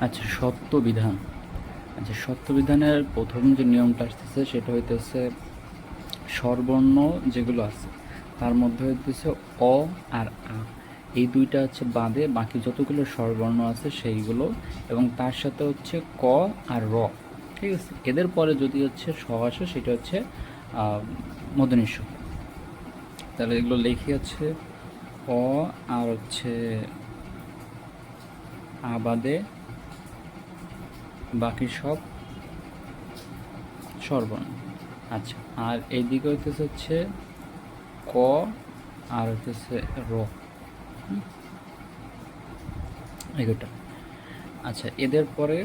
আচ্ছা, সত্য বিধান। আচ্ছা, সত্য বিধানের প্রথম যে নিয়মটা আসতেছে সেটা হইতেছে স্বরবর্ণ যেগুলো আছে তার মধ্যে হইতেছে অ আর আ, এই দুইটা হচ্ছে বাদে বাকি যতগুলো স্বরবর্ণ আছে সেইগুলো, এবং তার সাথে হচ্ছে ক আর র। ঠিক আছে, এদের পরে যদি হচ্ছে স আসে সেটা হচ্ছে মূর্ধন্য ষ। তাহলে এগুলো লিখে হচ্ছে অ আর হচ্ছে আ বাদে বাকি সব স্বরবর্ণ। আচ্ছা, আর এইদিকে হইতেছে হচ্ছে ক আর হইতেছে র, এগুলোটা। আচ্ছা, এদের পরে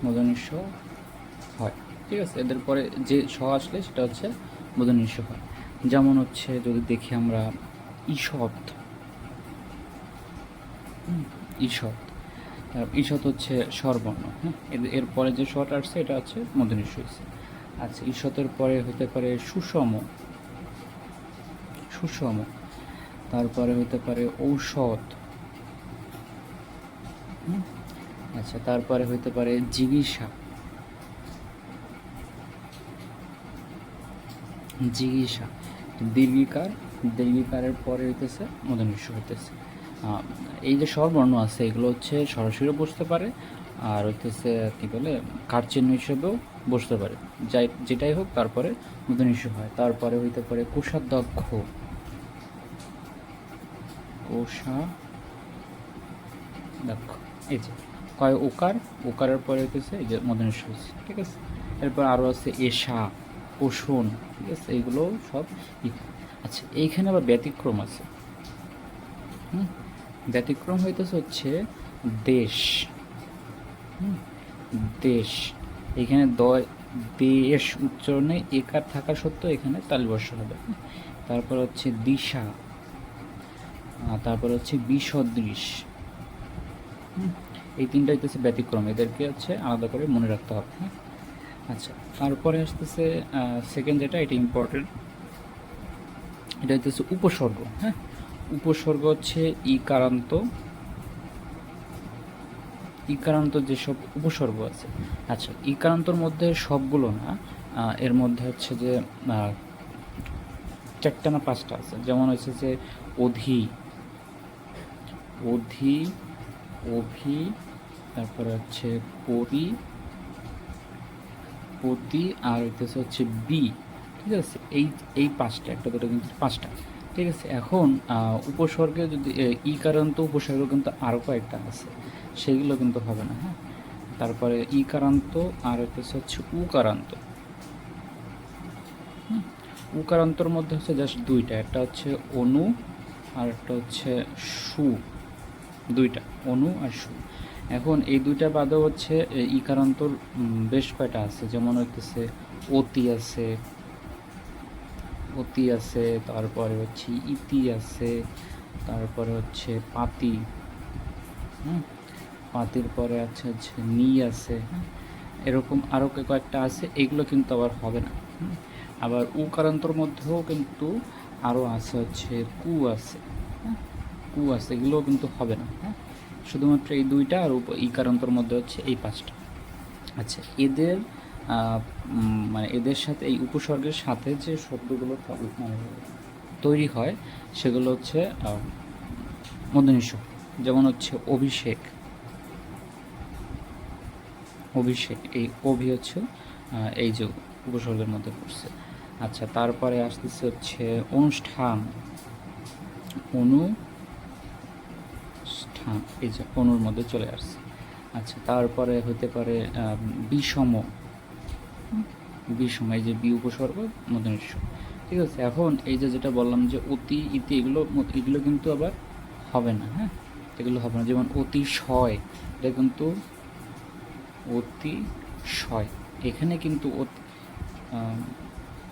মূর্ধন্য ষ হয়। ঠিক আছে, এদের পরে যে স আসলে সেটা হচ্ছে মূর্ধন্য ষ হয়। যেমন হচ্ছে যদি দেখি আমরা ঈষৎ, ঈষৎ, ঈষৎ হচ্ছে স্বরবর্ণ। হ্যাঁ, এরপরে যে স্বরটা আসছে এটা হচ্ছে মূর্ধন্য ষ হয়েছে। আচ্ছা, ঈষতের পরে হতে পারে সুষম, সুষম। তারপরে হতে পারে ঔষধ। আচ্ছা, তারপরে হতে পারে জিগিসা, জিগিসা। দীর্ঘিকার, দীর্ঘিকারের পরে হইতেছে মূর্ধন্য ষ হইতেছে। এই যে স্বরবর্ণ আছে এগুলো হচ্ছে সরাসরিও বসতে পারে, আর হইতেছে কী বলে কাঠ চিহ্ন হিসেবেও বসতে পারে। যাই যেটাই হোক তারপরে মূর্ধন্য ষ হয়। তারপরে হইতে পারে কোষাধ্যক্ষ, কোষাধ্যক্ষ। এই যে কয় ওকার, ওকারের পরে হইতেছে এই যে মূর্ধন্য ষ হচ্ছে। ঠিক আছে, এরপর আরও আছে এষা, পোষণ। ঠিক আছে, এইগুলো সব আচ্ছা, এইখানে আবার ব্যতিক্রম আছে। ব্যতিক্রম হইতেছে হচ্ছে দেশ। দেশ, এখানে দেশ উচ্চারণে একার থাকা সত্ত্বেও এখানে তালবর্ষ হবে। তারপর হচ্ছে দিশা, তারপর হচ্ছে বিসদৃশ। এই তিনটা হইতেছে ব্যতিক্রম, এদেরকে হচ্ছে আলাদা করে মনে রাখতে হবে। হ্যাঁ, আচ্ছা, তারপরে আসতেছে সেকেন্ড যেটা, এটা ইম্পর্টেন্ট, এটা হইতেছে উপসর্গ। হ্যাঁ, উপসর্গ হচ্ছে ইকারান্ত, ইকারান্ত যেসব উপসর্গ আছে। আচ্ছা, ইকারান্তর মধ্যে সবগুলো না, এর মধ্যে হচ্ছে যে চারটা না পাঁচটা আছে। যেমন হচ্ছে যে অধি, অধি, অভি, তারপরে হচ্ছে পরি, পতি, আর হইতেছে হচ্ছে বি। ঠিক আছে, এই পাঁচটা, একটা দুটো কিন্তু পাঁচটা। ঠিক আছে, এখন উপসর্গে যদি ইকারান্ত উপসর্গ কিন্তু আরও কয়েকটা আছে, সেগুলো কিন্তু হবে না। হ্যাঁ, তারপরে ইকারান্ত আর হচ্ছে উকারান্ত। উকারান্তর মধ্যে হচ্ছে জাস্ট দুইটা, একটা হচ্ছে অনু আর একটা হচ্ছে সু, দুইটা, অনু আর সু। এখন এই দুইটা বাদেও হচ্ছে ইকারান্তর বেশ কয়টা আছে, যেমন হইতেছে অতি আছে, অতি আছে, তারপরে হচ্ছে ইতি আছে, তারপরে হচ্ছে পাতি, পাতির পরে আছে হচ্ছে নি আছে। এরকম আরও কয়েকটা আছে, এগুলো কিন্তু আবার হবে না। আবার উকারান্তর মধ্যেও কিন্তু আরও আছে হচ্ছে কু আছে। হ্যাঁ, কু আছে, এগুলোও কিন্তু হবে না। হ্যাঁ, শুধুমাত্র এই দুইটা, আর ইকারান্তর মধ্যে হচ্ছে এই পাঁচটা। আচ্ছা, এদের মানে এদের সাথে এই উপসর্গের সাথে যে শব্দগুলো মানে তৈরি হয় সেগুলো হচ্ছে মূর্ধন্য ষ। যেমন হচ্ছে অভিষেক, অভিষেক, এই অভি হচ্ছে এই যে উপসর্গের মধ্যে পড়ছে। আচ্ছা, তারপরে আসতেছে হচ্ছে অনুষ্ঠান, অনুষ্ঠান, এই যে অনুর মধ্যে চলে আসছে। আচ্ছা, তারপরে হতে পারে বিষম, বিষম, এই যে বি উপসর্গ মূর্ধন্য ষ। ঠিক আছে, এখন এই যে যেটা বললাম যে অতি ইতি, এগুলো এগুলো কিন্তু আবার হবে না। হ্যাঁ, এগুলো হবে না। যেমন অতিশয়, এটা কিন্তু অতিশয়, এখানে কিন্তু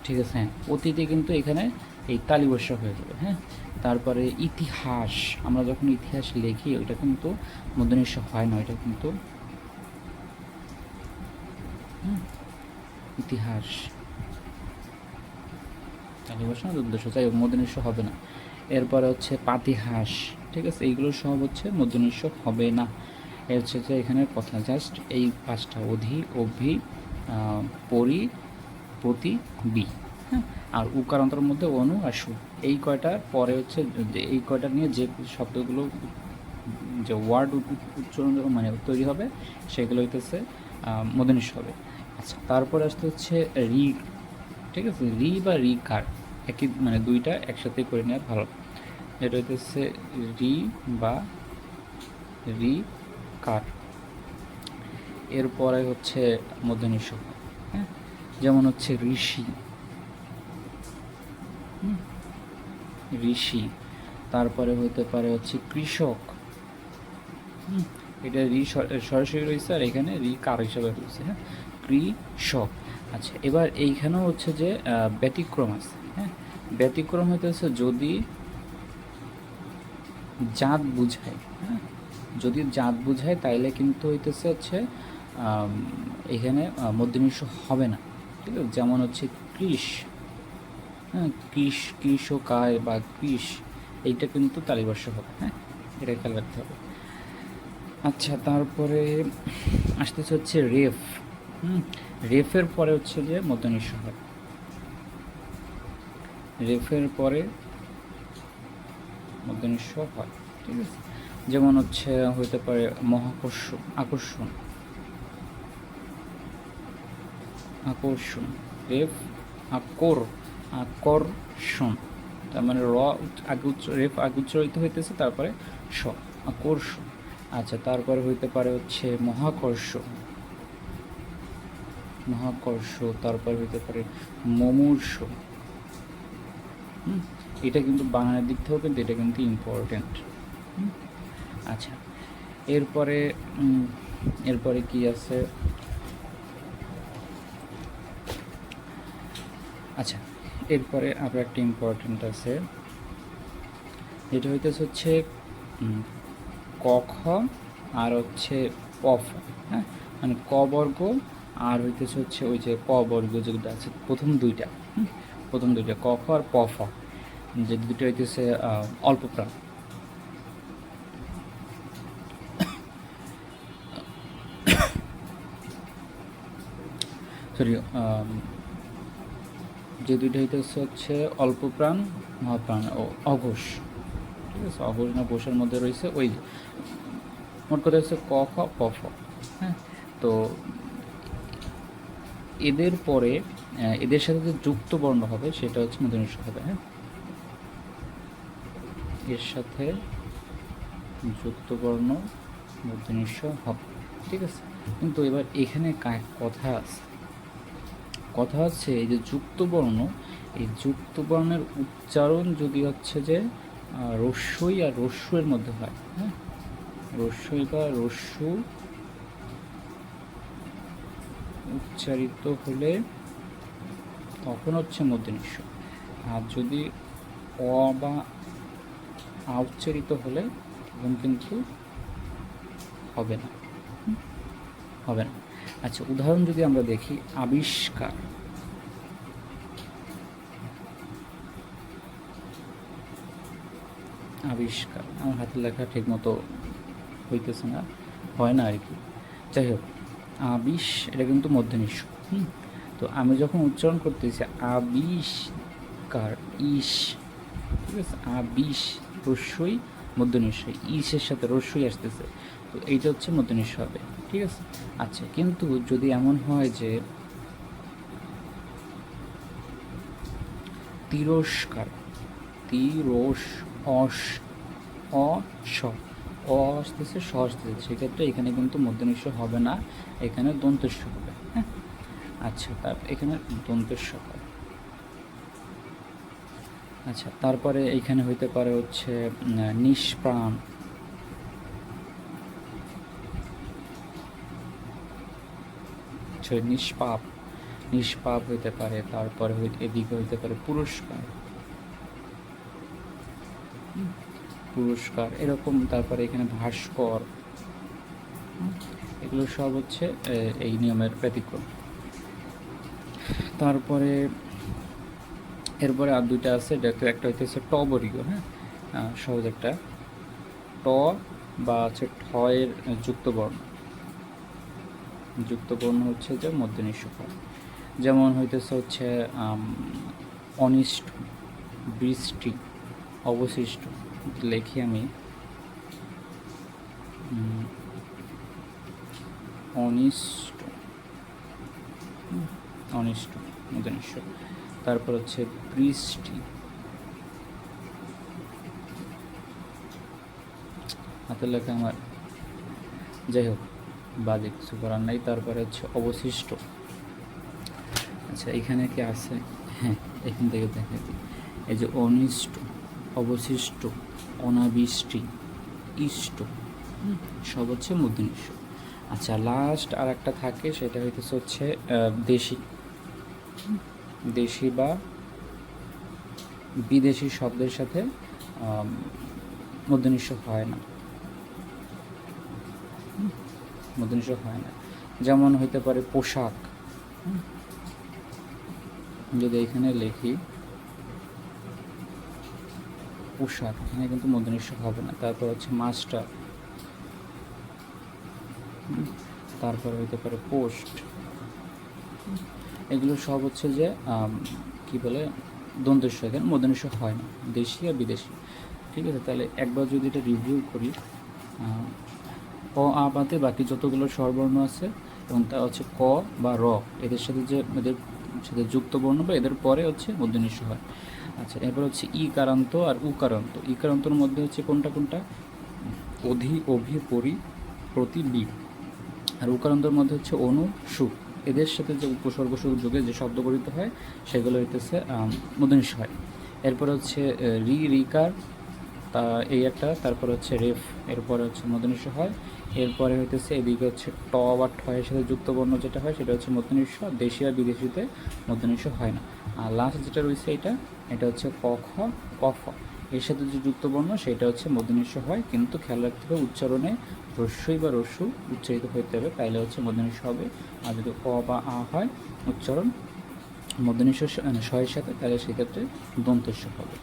ঠিক আছে। হ্যাঁ, অতীতে কিন্তু এখানে এই তালিবর্ষ হয়ে যাবে। হ্যাঁ, তারপরে ইতিহাস, আমরা যখন ইতিহাস লিখি ওইটা কিন্তু মূর্ধন্য ষ হয় না, এটা কিন্তু ইতিহাস। তালিবাস না দন্তস্ব, যাই হোক মূর্ধন্য হবে না। এরপরে হচ্ছে পাতিহাঁস, ঠিক আছে, এইগুলো সব হচ্ছে মূর্ধন্য হবে না। এর হচ্ছে যে এখানের কথা জাস্ট এই 5টা অধি, অভি, পরি, প্রতি, বি, হ্যাঁ। আর উকারান্তর মধ্যে অনু আর সু, এই কয়টার পরে হচ্ছে এই কয়টা নিয়ে যে শব্দগুলো যে ওয়ার্ড উচ্চারণ মানে তৈরি হবে সেগুলো হইতেছে মূর্ধন্য হবে। আচ্ছা, তারপরে আসতে হচ্ছে রি, ঠিক আছে, রি বা রি কার একই, মানে দুইটা একসাথে করে নেওয়া ভালো। এটা হইতেছে রি বা রি কার। এরপরে হচ্ছে মূর্ধন্য ষ, হ্যাঁ, যেমন হচ্ছে ঋষি, ঋষি। তারপরে হতে পারে হচ্ছে কৃষক, এটা রি সরাসরি রয়েছে আর এখানে রি কার হিসাবে রয়েছে, হ্যাঁ, কৃষক। আচ্ছা, এবার এইখানেও হচ্ছে যে ব্যতিক্রম আছে, হ্যাঁ। ব্যতিক্রম হইতেছে যদি জাত বুঝায়, হ্যাঁ, যদি জাত বুঝায় তাইলে কিন্তু হইতেছে হচ্ছে এখানে মূর্ধন্য হবে না, ঠিক আছে। যেমন হচ্ছে কৃষ, হ্যাঁ, কৃষকায় বা কৃষ, এইটা কিন্তু তালিবর্ষ হবে, হ্যাঁ, এটা খেয়াল রাখতে হবে। আচ্ছা, তারপরে আসতেছে হচ্ছে রেফ, রেফের পরে হচ্ছে যে মূর্ধন্য হয়, রেফের পরে মূর্ধন্য হয়, ঠিক আছে। যেমন হচ্ছে হইতে পারে মহাকর্ষ, আকর্ষণ, আকর্ষণ, রেফ আকর্ষণ, তার মানে র আগে রেফ আগে উচ্চারিত হইতেছে, তারপরে স, আকর্ষণ। আচ্ছা, তারপরে হইতে পারে হচ্ছে মহাকর্ষ, মহাকর্ষ, তারপরে হইতে পারে মুমূর্ষ। এটা কিন্তু বানানের দিক থেকেও কিন্তু এটা কিন্তু ইম্পর্টেন্ট। আচ্ছা, এরপরে এরপরে কি আছে? আচ্ছা, এরপরে আরও একটা ইম্পর্টেন্ট আছে, যেটা হইতেছে হচ্ছে ক খ আর হচ্ছে প ফ, হ্যাঁ, মানে ক বর্গ আর হইতেছে হচ্ছে ওই যে প বর্গ যেগুলো আছে প্রথম দুইটা, প্রথম দুইটা ক খ আর প ফ, যে দুটো হইতেছে অল্প প্রাণ। সরি, যে দুইটা হইতেছে হচ্ছে অল্প প্রাণ, মহাপ্রাণ ও অঘোষ, ঠিক আছে। অঘোষ না ঘোষের মধ্যে রয়েছে ওই, মোট কথা হচ্ছে ক খ প ফ, হ্যাঁ। তো এদের পরে এদের সাথে যে যুক্ত বর্ণ হবে সেটা হচ্ছে মূর্ধন্য হবে, হ্যাঁ, এর সাথে যুক্ত বর্ণ মূর্ধন্য হবে, ঠিক আছে। কিন্তু এবার এখানে কথা আছে, কথা হচ্ছে এই যে যুক্ত বর্ণ, এই যুক্ত বর্ণের উচ্চারণ যদি হচ্ছে যে রস্যই আর রস্যুর মধ্যে হয়, হ্যাঁ, রস্যই বা রস্যু উচ্চারিত হলে তখন হচ্ছে মূর্ধন্য। আর যদি অ বা আ উচ্চারিত হলে তখন কিন্তু হবে না, হবে না। আচ্ছা, উদাহরণ যদি আমরা দেখি, আবিষ্কার, আবিষ্কার, আমার হাতের লেখা ঠিক মতো হইতেছে না, হয় না আর কি, যাই হোক, আবিষ এটা কিন্তু মূর্ধন্য। তো আমি যখন উচ্চারণ করতেছি আবিষ্কার, ইস, ঠিক আছে, আবিষ রস্যই মূর্ধন্য, ইসের সাথে রস্যই আসতেছে, তো এইটা হচ্ছে মূর্ধন্য হবে, ঠিক আছে। আচ্ছা, কিন্তু যদি এমন হয় যে তিরস্কার, তিরস অস অস অ আসতেছে, স আসতেছে, সেক্ষেত্রে এখানে কিন্তু মূর্ধন্য হবে না, এখানে দন্তেস্ব হবে, হ্যাঁ। আচ্ছা, তার এখানে দন্তেস্ব হবে। আচ্ছা, তারপরে এইখানে হইতে পারে হচ্ছে নিষ্প্রাণ, নিষ্পাপ, নিষ্পাপ হইতে পারে। তারপরে এদিকে হইতে পারে পুরস্কার, পুরস্কার এরকম। তারপরে এখানে ভাস্কর, এগুলো সব হচ্ছে এই নিয়মের ব্যতিক্রম। তারপরে এরপরে আর দুইটা আছে, একটা হইতেছে ট বর্গীয়, হ্যাঁ, সহজ একটা ট বা হচ্ছে ঠ এর যুক্ত বর্ণ হচ্ছে যে মূর্ধন্য ষ হয়। যেমন হইতেছে হচ্ছে অনিষ্ট, বৃষ্টি, অবশিষ্ট। লেখি আমি অনিষ্ট, অনিষ্ট মূর্ধন্য ষ। তারপর হচ্ছে বৃষ্টি, হাতের লেখা আমার, যাই হোক বাজে কিছু করার নাই। তারপরে হচ্ছে অবশিষ্ট। আচ্ছা এখানে কি আছে? হ্যাঁ, এখান থেকে দেখে দিই। এই যে অনিষ্ট, অবশিষ্ট, অনাবৃষ্টি, ইষ্ট, সব হচ্ছে মূর্ধন্য ষ। আচ্ছা লাস্ট আর একটা থাকে, সেটা হইতেছে হচ্ছে দেশি, দেশি বা বিদেশি শব্দের সাথে মূর্ধন্য ষ হয় না, মূর্ধন্য ষ হয় না। যেমন হইতে পারে পোশাক, যদি এখানে লিখি পোশাক, এখানে কিন্তু মূর্ধন্য ষ হবে না। তারপর হচ্ছে মাস্টার, তারপর হইতে পারে পোস্ট, এগুলো সব হচ্ছে যে কি বলে দন্ত্য স, এখানে মূর্ধন্য ষ হয় না, দেশি আর বিদেশি। ঠিক আছে, তাহলে একবার যদি এটা রিভিউ করি, ক আ বাদে বাকি যতগুলো স্বরবর্ণ আছে এবং তা হচ্ছে ক বা র, এদের সাথে যে এদের সাথে যুক্ত বর্ণ বা এদের পরে হচ্ছে মূর্ধন্য ষ হয়। আচ্ছা এরপর হচ্ছে ই কারান্ত আর উ কারান্ত। ই কারান্তর মধ্যে হচ্ছে কোনটা কোনটা? অধি, অভি, পরি, প্রতি, বি। আর উকারান্তর মধ্যে হচ্ছে অনু, সু। এদের সাথে যে উপসর্গ যোগে যে শব্দ গঠিত হয় সেগুলো হইতেছে মূর্ধন্য ষ হয়। এরপর হচ্ছে রি, রিকার, তা এই একটা। তারপর হচ্ছে রেফ, এরপরে হচ্ছে মূর্ধন্য ষ হয়। এরপরে হইতেছে এদিকে হচ্ছে ট বা ঠ এর সাথে যুক্ত বর্ণ যেটা হয় সেটা হচ্ছে মূর্ধন্য ষ। দেশি আর বিদেশিতে মূর্ধন্য ষ হয় না। আর লাস্ট যেটা রয়েছে এটা হচ্ছে ক, খ, ক, খ, এর সাথে যে যুক্ত বর্ণ সেটা হচ্ছে মূর্ধন্য ষ হয়, কিন্তু খেয়াল রাখতে হবে উচ্চারণে রস্যই বা রস্যু উচ্চারিত হইতে হবে, তাইলে হচ্ছে মূর্ধন্য ষ হবে। আর যদি অ বা আ হয় উচ্চারণ মূর্ধন্য ষ এর সাথে, তাহলে সেক্ষেত্রে দন্ত্য স হবে।